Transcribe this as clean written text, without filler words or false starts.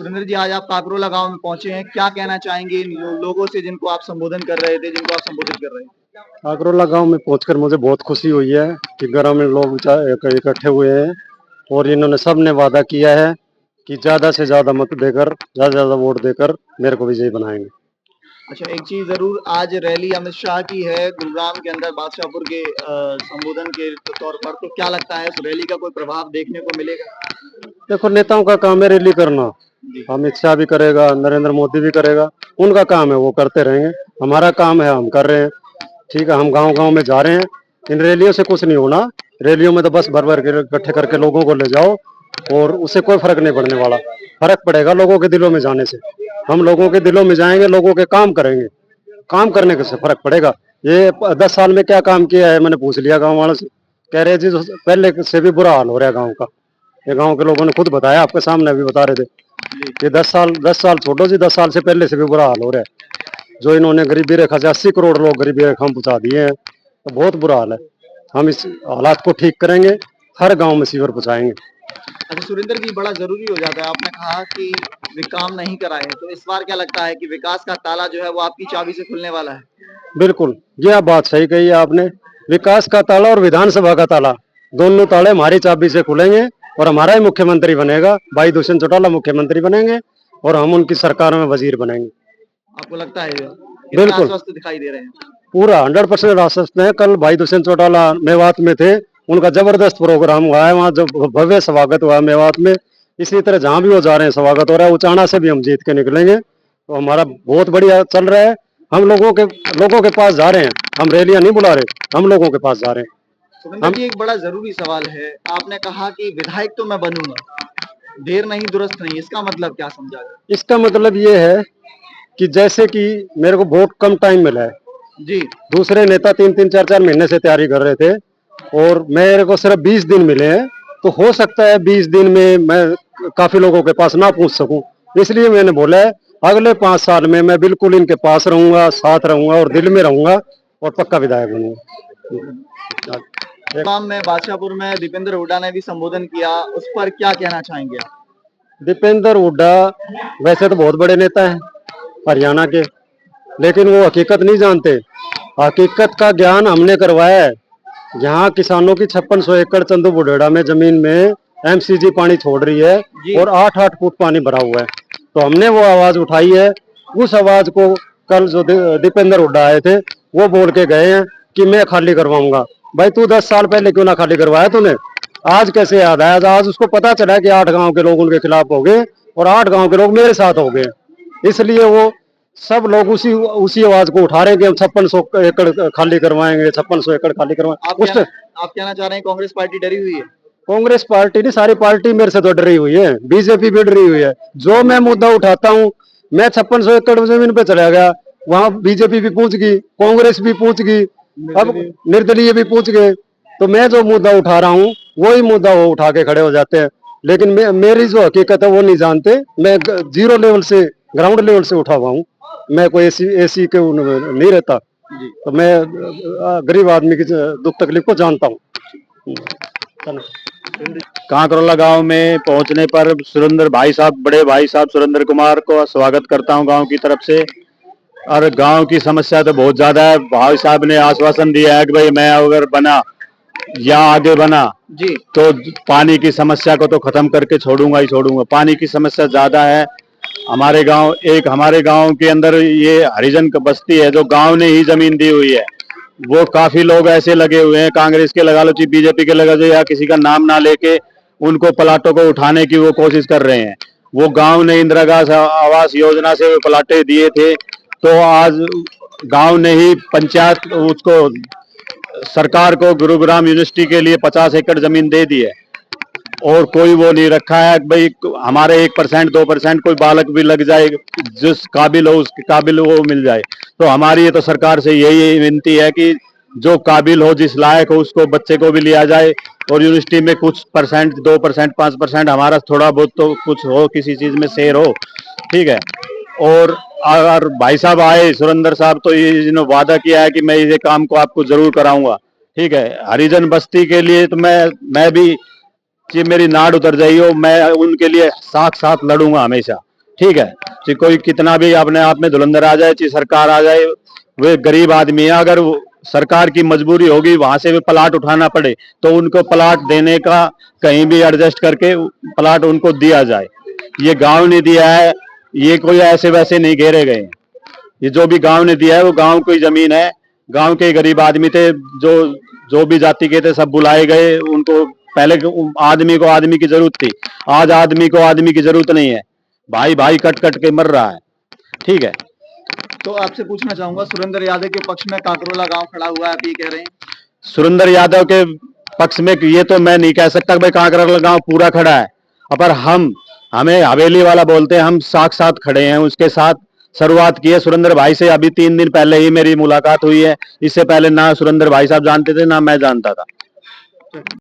सुरेंद्र जी, आज आप काकरोला गांव में पहुंचे हैं, क्या कहना चाहेंगे इन लोगों से जिनको आप संबोधन कर रहे थे, जिनको आप संबोधित कर रहे हैं? काकरोला गांव में पहुंचकर मुझे बहुत खुशी हुई है कि ग्रामीण लोग इकट्ठे हुए हैं और इन्होंने सबने वादा किया है कि ज्यादा से ज्यादा मत देकर, ज्यादा से ज्यादा वोट देकर मेरे को विजयी बनाएंगे। अच्छा, एक चीज जरूर, आज रैली अमित शाह की है गुरुग्राम के अंदर बादशाहपुर के संबोधन के तौर पर, तो क्या लगता है इस रैली का कोई प्रभाव देखने को मिलेगा? देखो, नेताओं का काम है रैली करना। अमित शाह भी करेगा, नरेंद्र मोदी भी करेगा, उनका काम है, वो करते रहेंगे। हमारा काम है, हम कर रहे हैं। ठीक है, हम गांव गांव में जा रहे हैं। इन रैलियों से कुछ नहीं होना। रैलियों में तो बस भर भर के इकट्ठे करके लोगों को ले जाओ और उससे कोई फर्क नहीं पड़ने वाला। फर्क पड़ेगा लोगों के दिलों में जाने से। हम लोगों के दिलों में जाएंगे, लोगों के काम करेंगे। काम करने से फर्क पड़ेगा। ये 10 साल में क्या काम किया है मैंने पूछ लिया गाँव वालों से, कह रहे जी पहले से भी बुरा हाल हो रहा है गाँव का। ये गांव के लोगों ने खुद बताया, आपके सामने अभी बता रहे थे। ये 10 साल छोड़ो जी, 10 साल से पहले से भी बुरा हाल हो रहा है। जो इन्होंने गरीबी रेखा से 80 करोड़ लोग गरीबी रेखा में पहुंचा दिए हैं, तो बहुत बुरा हाल है। हम इस हालात को ठीक करेंगे, हर गांव में सीवर पहुंचाएंगे। अच्छा सुरेंद्र जी, बड़ा जरूरी हो जाता है, आपने कहा कि वे काम नहीं कराए, तो इस बार क्या लगता है कि विकास का ताला जो है वो आपकी चाबी से खुलने वाला है? बिल्कुल, ये आप बात सही कही है आपने। विकास का ताला और विधानसभा का ताला, दोनों ताले हमारी चाबी से खुलेंगे और हमारा ही मुख्यमंत्री बनेगा। भाई दुष्यंत चौटाला मुख्यमंत्री बनेंगे और हम उनकी सरकार में वजीर बनेंगे। आपको लगता है? बिल्कुल, आश्वस्त दिखाई दे रहे हैं? पूरा 100% आश्वस्त है। कल भाई दुष्यंत चौटाला मेवात में थे, उनका जबरदस्त प्रोग्राम हुआ है वहाँ, जो भव्य स्वागत हुआ है मेवात में। इसी तरह जहाँ भी वो जा रहे हैं स्वागत हो रहा है। उचाना से भी हम जीत के निकलेंगे, तो हमारा बहुत बढ़िया चल रहा है। हम लोगों के पास जा रहे हैं, हम रैलियां नहीं बुला रहे, हम लोगों के पास जा रहे हैं। सुरेंद्र जी, एक बड़ा जरूरी सवाल है, आपने कहा कि विधायक तो मैं बनूंगा, देर नहीं दुरुस्त नहीं, इसका मतलब क्या समझा जाए? इसका मतलब ये है कि जैसे कि मेरे को बहुत कम टाइम मिला है जी, दूसरे नेता 3-3, 4-4 महीने से तैयारी कर रहे थे और मेरे को सिर्फ 20 दिन मिले हैं। तो हो सकता है 20 दिन में मैं काफी लोगों के पास ना पहुंच सकूं, इसलिए मैंने बोला है अगले 5 साल में मैं बिल्कुल इनके पास रहूंगा, साथ रहूंगा और दिल में रहूंगा और पक्का विधायक बनूंगा। गांव में बादशाहपुर में दीपेंद्र हुड्डा ने भी संबोधन किया, उस पर क्या कहना चाहेंगे आप? दीपेंद्र हुड्डा वैसे तो बहुत बड़े नेता हैं हरियाणा के, लेकिन वो हकीकत नहीं जानते। हकीकत का ज्ञान हमने करवाया है। यहाँ किसानों की 5600 एकड़ चंदू बुढ़ेड़ा में जमीन में एमसीजी पानी छोड़ रही है और 8-8 फुट पानी भरा हुआ है, तो हमने वो आवाज उठाई है। उस आवाज को कल जो दीपेंद्र हुड्डा आए थे वो बोल के गए हैं कि मैं खाली करवाऊंगा। भाई तू 10 साल पहले क्यों ना खाली करवाया तूने? आज कैसे याद आया? आज उसको पता चला कि 8 गांव के लोग उनके खिलाफ हो गए और 8 गांव के लोग मेरे साथ हो गए, इसलिए वो सब लोग उसी आवाज को उठा रहे हैं कि हम 5600 एकड़ खाली करवाएंगे, 5600 एकड़ खाली करवाएंगे। आप कहना चाह रहे हैं कांग्रेस पार्टी डरी हुई है? कांग्रेस पार्टी नहीं, सारी पार्टी मेरे से तो डरी हुई है, बीजेपी भी डरी हुई है। जो मैं मुद्दा उठाता हूँ, मैं 5600 एकड़ जमीन पे चला गया, वहां बीजेपी भी पूछ गई, कांग्रेस भी पूछ गई, अब निर्दलीय भी पूछ गए। तो मैं जो मुद्दा उठा रहा हूँ वही मुद्दा वो उठा के खड़े हो जाते हैं, लेकिन मेरी जो हकीकत है वो नहीं जानते। मैं जीरो लेवल से, ग्राउंड लेवल से उठा हुआ हूँ। मैं कोई एसी के नहीं रहता, तो मैं गरीब आदमी की दुख तकलीफ को जानता हूँ। काकरोला गांव में पहुंचने पर सुरेंद्र भाई साहब, बड़े भाई साहब सुरेंद्र कुमार को स्वागत करता हूं गांव की तरफ से। और गांव की समस्या तो बहुत ज्यादा है। भाई साहब ने आश्वासन दिया है कि भाई मैं अगर बना या आगे बना जी, तो पानी की समस्या को तो खत्म करके छोड़ूंगा ही छोड़ूंगा। पानी की समस्या ज्यादा है हमारे गांव के अंदर। ये हरिजन बस्ती है जो गांव ने ही जमीन दी हुई है। वो काफी लोग ऐसे लगे हुए हैं, कांग्रेस के लगा लो, बीजेपी के लगा लो, या किसी का नाम ना लेके उनको प्लाटों को उठाने की वो कोशिश कर रहे हैं। वो गांव ने इंदिरा आवास योजना से प्लाटे दिए थे, तो आज गांव ने ही पंचायत उसको, सरकार को गुरुग्राम यूनिवर्सिटी के लिए 50 एकड़ जमीन दे दी है और कोई वो नहीं रखा है भाई हमारे 1% 2% कोई बालक भी लग जाए, जिस काबिल हो उसके काबिल वो मिल जाए। तो हमारी ये तो सरकार से यही विनती है कि जो काबिल हो, जिस लायक हो, उसको बच्चे को भी लिया जाए और यूनिवर्सिटी में कुछ परसेंट, 2%, 5% हमारा थोड़ा बहुत तो कुछ हो, किसी चीज में शेयर हो, ठीक है। और अगर भाई साहब आए सुरेंद्र साहब, तो ये जिन्होंने वादा किया है कि मैं ये काम को आपको जरूर कराऊंगा, ठीक है। हरिजन बस्ती के लिए तो मैं भी कि मेरी नाड़ उतर जाइए, मैं उनके लिए साथ साथ लड़ूंगा हमेशा। ठीक है, चाहे कोई कितना भी अपने आप में धुरंधर आ जाए, चाहे सरकार आ जाए, वे गरीब आदमी है। अगर सरकार की मजबूरी होगी वहां से भी प्लाट उठाना पड़े तो उनको प्लाट देने का कहीं भी एडजस्ट करके प्लाट उनको दिया जाए। ये गांव ने दिया है, ये कोई ऐसे वैसे नहीं घेरे गए। ये जो भी गांव ने दिया है वो गांव की जमीन है, गांव के गरीब आदमी थे, जो भी जाति के थे सब बुलाए गए। उनको पहले आदमी को आदमी की जरूरत थी, आज आदमी को आदमी की जरूरत नहीं है। भाई भाई कट कट के मर रहा है। ठीक है, तो आपसे पूछना चाहूंगा, सुरेंद्र यादव के पक्ष में काकरोला गांव खड़ा हुआ है, आप ये कह रहे हैं? सुरेंद्र यादव के पक्ष में ये तो मैं नहीं कह सकता भाई काकरोला गांव पूरा खड़ा है, पर हमें हवेली वाला बोलते हैं, हम साथ साथ खड़े हैं, उसके साथ शुरुआत की है। सुरेंद्र भाई से अभी 3 दिन पहले ही मेरी मुलाकात हुई है, इससे पहले ना सुरेंद्र भाई साहब जानते थे ना मैं जानता था।